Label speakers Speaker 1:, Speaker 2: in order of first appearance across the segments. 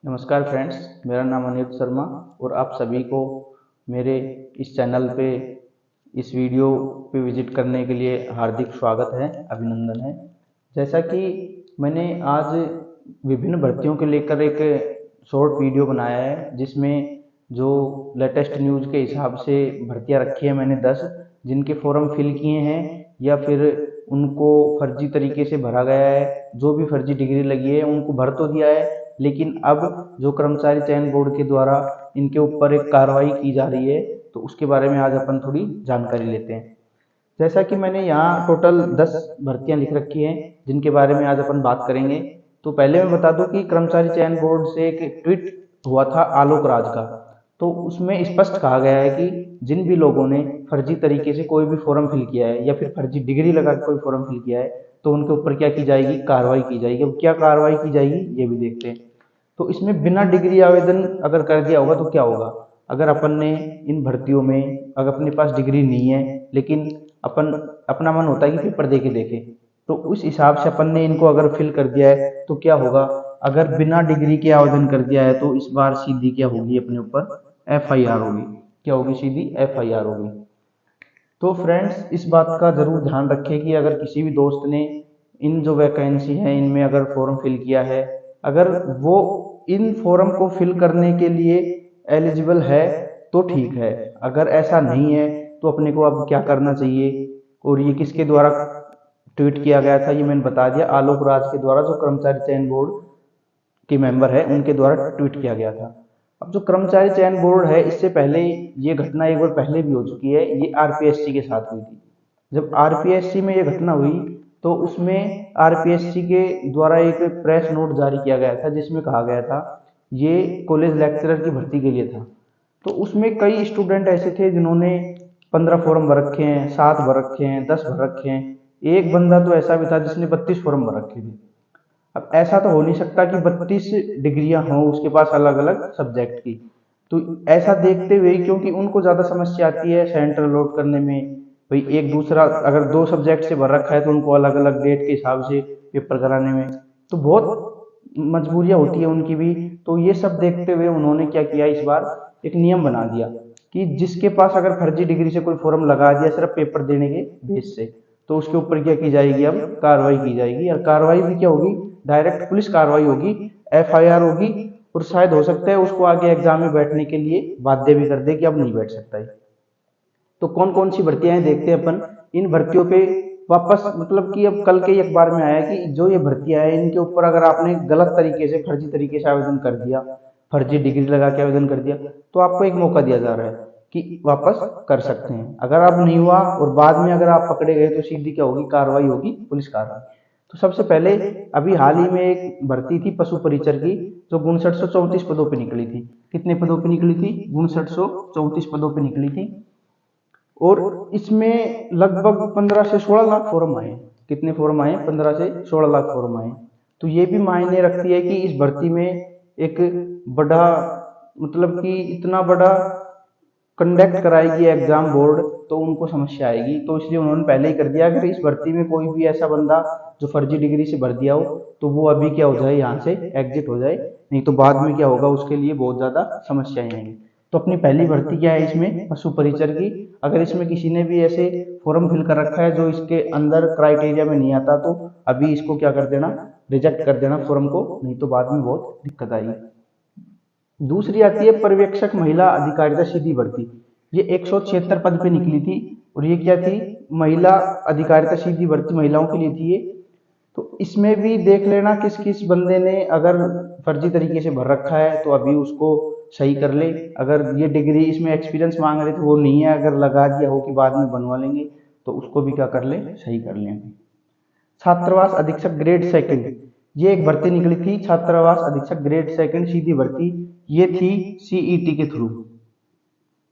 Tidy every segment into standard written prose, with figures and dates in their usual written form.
Speaker 1: नमस्कार फ्रेंड्स, मेरा नाम अनिरुद्ध शर्मा और आप सभी को मेरे इस चैनल पे इस वीडियो पे विजिट करने के लिए हार्दिक स्वागत है, अभिनंदन है। जैसा कि मैंने आज विभिन्न भर्तियों को लेकर एक शॉर्ट वीडियो बनाया है, जिसमें जो लेटेस्ट न्यूज़ के हिसाब से भर्तियां रखी है मैंने 10, जिनके फॉर्म फिल किए हैं या फिर उनको फर्जी तरीके से भरा गया है, जो भी फर्जी डिग्री लगी है उनको भर तो दिया है, लेकिन अब जो कर्मचारी चयन बोर्ड के द्वारा इनके ऊपर एक कार्रवाई की जा रही है, तो उसके बारे में आज अपन थोड़ी जानकारी लेते हैं। जैसा कि मैंने यहाँ टोटल 10 भर्तियां लिख रखी हैं, जिनके बारे में आज अपन बात करेंगे। तो पहले मैं बता दूं कि कर्मचारी चयन बोर्ड से एक ट्वीट हुआ था आलोक राज का, तो उसमें स्पष्ट कहा गया है कि जिन भी लोगों ने फर्जी तरीके से कोई भी फॉर्म फिल किया है या फिर फर्जी डिग्री लगा के कोई फॉर्म फिल किया है, तो उनके ऊपर क्या की जाएगी, कार्रवाई की जाएगी। अब क्या कार्रवाई की जाएगी ये भी देखते हैं। तो इसमें बिना डिग्री आवेदन अगर कर दिया होगा तो क्या होगा। अगर अपन ने इन भर्तियों में, अगर अपने पास डिग्री नहीं है लेकिन अपन अपना मन होता है कि पेपर दे के देखें, तो उस हिसाब से अपन ने इनको अगर फिल कर दिया है तो क्या होगा। अगर बिना डिग्री के आवेदन कर दिया है तो इस बार सीधी क्या होगी, अपने ऊपर FIR होगी। क्या होगी, सीधी FIR होगी। तो फ्रेंड्स, इस बात का जरूर ध्यान रखें कि अगर किसी भी दोस्त ने इन जो वैकेंसी है इनमें अगर फॉर्म फिल किया है, अगर वो इन फॉर्म को फिल करने के लिए एलिजिबल है तो ठीक है, अगर ऐसा नहीं है तो अपने को अब क्या करना चाहिए। और ये किसके द्वारा ट्वीट किया गया था ये मैंने बता दिया, आलोक राज के द्वारा, जो कर्मचारी चयन बोर्ड के मेंबर है उनके द्वारा ट्वीट किया गया था। अब जो कर्मचारी चयन बोर्ड है, इससे पहले ये घटना एक बार पहले भी हो चुकी है, ये RPSC के साथ हुई थी। जब RPSC में ये घटना हुई तो उसमें RPSC के द्वारा एक प्रेस नोट जारी किया गया था, जिसमें कहा गया था ये कॉलेज लेक्चरर की भर्ती के लिए था। तो उसमें कई स्टूडेंट ऐसे थे जिन्होंने 15 फॉर्म भर रखे हैं, 7 भर रखे हैं, 10 भर रखे हैं। एक बंदा तो ऐसा भी था जिसने 32 फॉर्म भर रखे थे। अब ऐसा तो हो नहीं सकता कि 32 डिग्रियां हों उसके पास अलग अलग सब्जेक्ट की। तो ऐसा देखते हुए, क्योंकि उनको ज्यादा समस्या आती है सेंटर लोड करने में, भाई एक दूसरा अगर 2 सब्जेक्ट से भर रखा है तो उनको अलग अलग डेट के हिसाब से पेपर कराने में तो बहुत मजबूरियां होती है उनकी भी। तो ये सब देखते हुए उन्होंने क्या किया, इस बार एक नियम बना दिया कि जिसके पास अगर फर्जी डिग्री से कोई फॉर्म लगा दिया सिर्फ पेपर देने के बेस से, तो उसके ऊपर क्या की जाएगी, अब कार्रवाई की जाएगी। और कार्रवाई भी क्या होगी, डायरेक्ट पुलिस कार्रवाई होगी, FIR होगी। और शायद हो सकता है उसको आगे एग्जाम में बैठने के लिए बाध्य भी कर दे कि अब नहीं बैठ सकता है। तो कौन कौन सी भर्तियां हैं देखते हैं अपन। इन भर्तियों पे वापस, मतलब कि अब कल के ही अखबार में आया कि जो ये भर्तियां हैं इनके ऊपर अगर आपने गलत तरीके से, फर्जी तरीके से आवेदन कर दिया, फर्जी डिग्री लगा के आवेदन कर दिया, तो आपको एक मौका दिया जा रहा है कि वापस कर सकते हैं। अगर अब नहीं हुआ और बाद में अगर आप पकड़े गए तो सीधी क्या होगी, कार्रवाई होगी, पुलिस कार्रवाई। तो सबसे पहले अभी हाल ही में एक भर्ती थी पशु परिचर की, जो 5934 पदों पे निकली थी। कितने पदों पे निकली थी, 5934 पदों पे निकली थी। और इसमें लगभग 15 से 16 लाख फॉर्म आए। कितने फॉर्म आए, 15 से 16 लाख फॉर्म आए। तो ये भी मायने रखती है कि इस भर्ती में एक बड़ा, मतलब कि इतना बड़ा कंडक्ट कराएगी एग्जाम बोर्ड, तो उनको समस्या आएगी। तो इसलिए उन्होंने पहले ही कर दिया, अगर इस भर्ती में कोई भी ऐसा बंदा जो फर्जी डिग्री से भर दिया हो तो वो अभी क्या हो जाए, यहाँ से एग्जिट हो जाए, नहीं तो बाद में क्या होगा, उसके लिए बहुत ज्यादा समस्याएं आएंगी। तो अपनी पहली भर्ती क्या है इसमें, पशु परिचर की। अगर इसमें किसी ने भी ऐसे फॉर्म फिल कर रखा है जो इसके अंदर क्राइटेरिया में नहीं आता, तो अभी इसको क्या कर देना, रिजेक्ट कर देना फॉर्म को, नहीं तो बाद में बहुत दिक्कत आएगी। दूसरी आती है पर्यवेक्षक महिला अधिकारिता सीधी भर्ती। ये 176 पद पे निकली थी और ये क्या थी, महिला अधिकारिता सीधी भर्ती, महिलाओं के लिए थी ये। तो इसमें भी देख लेना किस किस बंदे ने अगर फर्जी तरीके से भर रखा है तो अभी उसको सही कर ले। अगर ये डिग्री, इसमें एक्सपीरियंस मांग रहे थे वो नहीं है, अगर लगा दिया हो कि बाद में बनवा लेंगे, तो उसको भी क्या कर ले, सही कर लें। छात्रावास अधीक्षक ग्रेड सेकंड, ये एक भर्ती निकली थी, छात्रावास अधीक्षक ग्रेड सेकंड सीधी भर्ती। ये थी CET के थ्रू।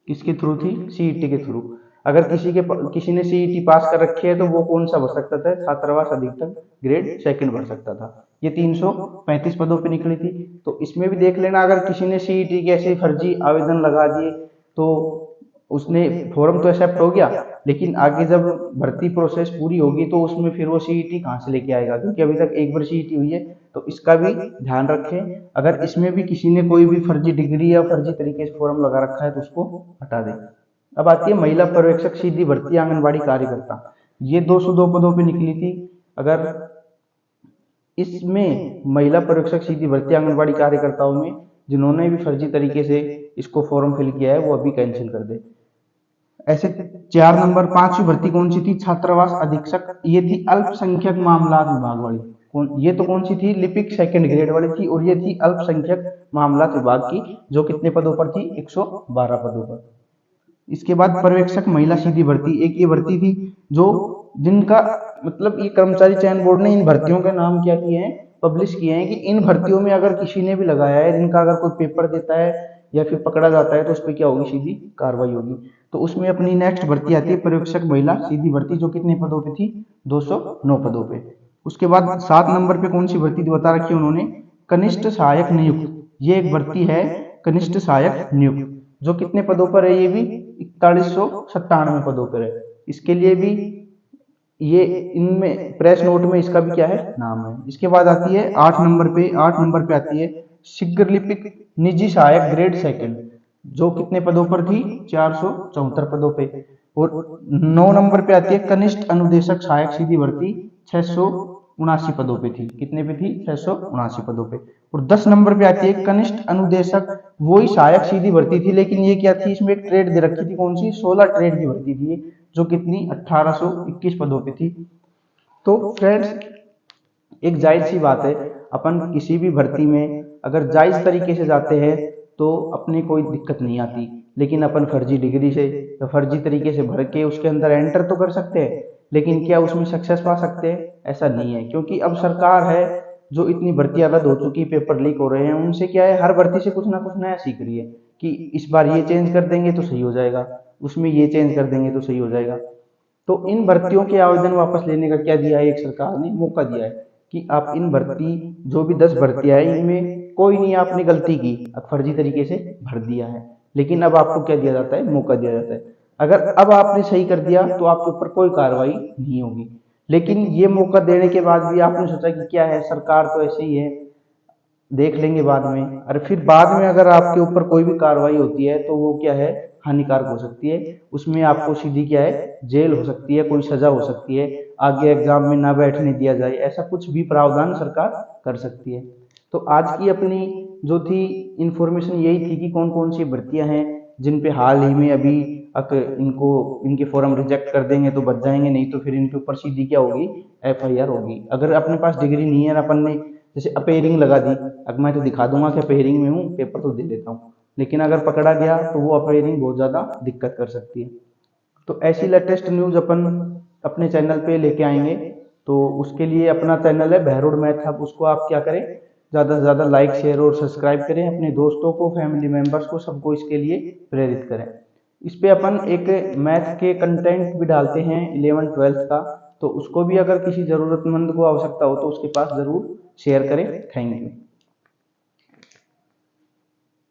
Speaker 1: किसके थ्रू थी, CET के थ्रू। अगर किसी ने CET पास कर रखी है तो वो कौन सा भर सकता था, छात्रावास अधीक्षक ग्रेड सेकंड भर सकता था। ये 335 पदों पे निकली थी। तो इसमें भी देख लेना, अगर किसी ने CET के ऐसे फर्जी आवेदन लगा दिए तो उसने फॉर्म तो एक्सेप्ट हो गया, लेकिन आगे जब भर्ती प्रोसेस पूरी होगी तो उसमें फिर वो सीईटी कहाँ से लेके आएगा, क्योंकि अभी तक एक बार सीईटी हुई है। तो इसका भी ध्यान रखें, अगर इसमें भी किसी ने कोई भी फर्जी डिग्री या फर्जी तरीके से फॉर्म लगा रखा है तो उसको हटा दें। अब आती है महिला पर्यवेक्षक सीधी भर्ती आंगनबाड़ी कार्यकर्ता, ये 202 पदों पे निकली थी। अगर इसमें महिला पर्यवेक्षक सीधी भर्ती आंगनबाड़ी कार्यकर्ताओं में जिन्होंने भी फर्जी तरीके से इसको फॉर्म फिल किया है वो अभी कैंसिल कर दे। ऐसे 4 नंबर 5वीं भर्ती कौन सी थी, छात्रावास अधीक्षक, ये थी अल्पसंख्यक मामलात विभाग वाली। ये तो कौन सी थी, लिपिक सेकंड ग्रेड वाली थी, और ये थी अल्पसंख्यक मामलात विभाग की, जो कितने पदों पर थी, 112 पदों पर। इसके बाद पर्यवेक्षक महिला सीधी भर्ती, एक ये भर्ती थी जो जिनका मतलब ये कर्मचारी चयन बोर्ड ने इन भर्तियों के नाम क्या किए हैं, पब्लिश किए हैं कि इन भर्तियों में अगर किसी ने भी लगाया है, इनका अगर कोई पेपर देता है या फिर पकड़ा जाता है तो उस पर क्या होगी, सीधी कार्रवाई होगी। तो उसमें अपनी नेक्स्ट भर्ती आती है पर्यवेक्षक महिला सीधी भर्ती, जो कितने पदों पे थी, 209 पदों पे। उसके बाद 7 नंबर पे कौन सी भर्ती बता रखी है उन्होंने, कनिष्ठ सहायक नियुक्त, ये एक भर्ती है कनिष्ठ सहायक नियुक्त, जो कितने पदों पर है, ये भी 4197 पदों पर है। इसके लिए भी ये इनमें प्रेस नोट में इसका भी क्या है, नाम है। इसके बाद आती है 8 नंबर पे आती है शीघ्र लिपिक निजी सहायक ग्रेड सेकंड, जो कितने पदों पर थी, 474 पदों पे। और 9 नंबर पे आती है कनिष्ठ अनुदेशक सहायक सीधी भर्ती, 679 पदों पे थी, कितने पे थी, 679 पदों पे। और 10 नंबर पे आती है कनिष्ठ अनुदेशक, वही सहायक सीधी भर्ती थी, लेकिन ये क्या थी, इसमें एक ट्रेड दे रखी थी, कौन सी, 16 ट्रेड की भर्ती थी, जो कितनी 1821 पदों पे थी। तो फ्रेंड्स एक जायज सी बात है, अपन किसी भी भर्ती में अगर जायज तरीके से जाते हैं तो अपनी कोई दिक्कत नहीं आती, लेकिन अपन फर्जी डिग्री से या फर्जी तरीके से भर के उसके अंदर एंटर तो कर सकते हैं, लेकिन क्या उसमें सक्सेस पा सकते हैं, ऐसा नहीं है। क्योंकि अब सरकार है जो इतनी भर्तियां रद्द हो चुकी, पेपर लीक हो रहे हैं, उनसे क्या है, हर भर्ती से कुछ ना कुछ नया सीख रही है कि इस बार ये चेंज कर देंगे तो सही हो जाएगा, उसमें ये चेंज कर देंगे तो सही हो जाएगा। तो इन भर्तियों के आवेदन वापस लेने का क्या दिया है, एक सरकार ने मौका दिया है कि आप इन भर्ती जो भी 10 भर्तियां हैं इनमें कोई नहीं आपने गलती की, फर्जी तरीके से भर दिया है, लेकिन अब आपको क्या दिया जाता है, मौका दिया जाता है। अगर अब आपने सही कर दिया तो आपके ऊपर कोई कार्रवाई नहीं होगी, लेकिन ये मौका देने के बाद भी आपने सोचा कि क्या है, सरकार तो ऐसे ही है, देख लेंगे बाद में, और फिर बाद में अगर आपके ऊपर कोई भी कार्रवाई होती है तो वो क्या है, हानिकारक हो सकती है। उसमें आपको सीधी क्या है, जेल हो सकती है, कोई सजा हो सकती है, आगे एग्जाम में ना बैठने दिया जाए, ऐसा कुछ भी प्रावधान सरकार कर सकती है। तो आज की अपनी जो थी इन्फॉर्मेशन यही थी कि कौन कौन सी भर्तियां हैं जिन पे हाल ही में अभी इनको इनके फॉर्म रिजेक्ट कर देंगे तो बच जाएंगे, नहीं तो फिर इनके ऊपर सीधी क्या होगी, एफआईआर होगी। अगर अपने पास डिग्री नहीं है, अपन ने जैसे अपेयरिंग लगा दी, अब मैं तो दिखा दूंगा कि अपेयरिंग में हूँ, पेपर तो दे लेता हूँ, लेकिन अगर पकड़ा गया तो वो अपेयरिंग बहुत ज़्यादा दिक्कत कर सकती है। तो ऐसी लेटेस्ट न्यूज़ अपन अपने चैनल पे लेके आएंगे। तो उसके लिए अपना चैनल है बहरोड मैथ हब, उसको आप क्या करें, ज़्यादा से ज़्यादा लाइक शेयर और सब्सक्राइब करें, अपने दोस्तों को, फैमिली मेम्बर्स को, सबको इसके लिए प्रेरित करें। इस पे अपन एक मैथ के कंटेंट भी डालते हैं 11th-12th का, तो उसको भी अगर किसी ज़रूरतमंद को आवश्यकता हो तो उसके पास ज़रूर शेयर करें। Thank you.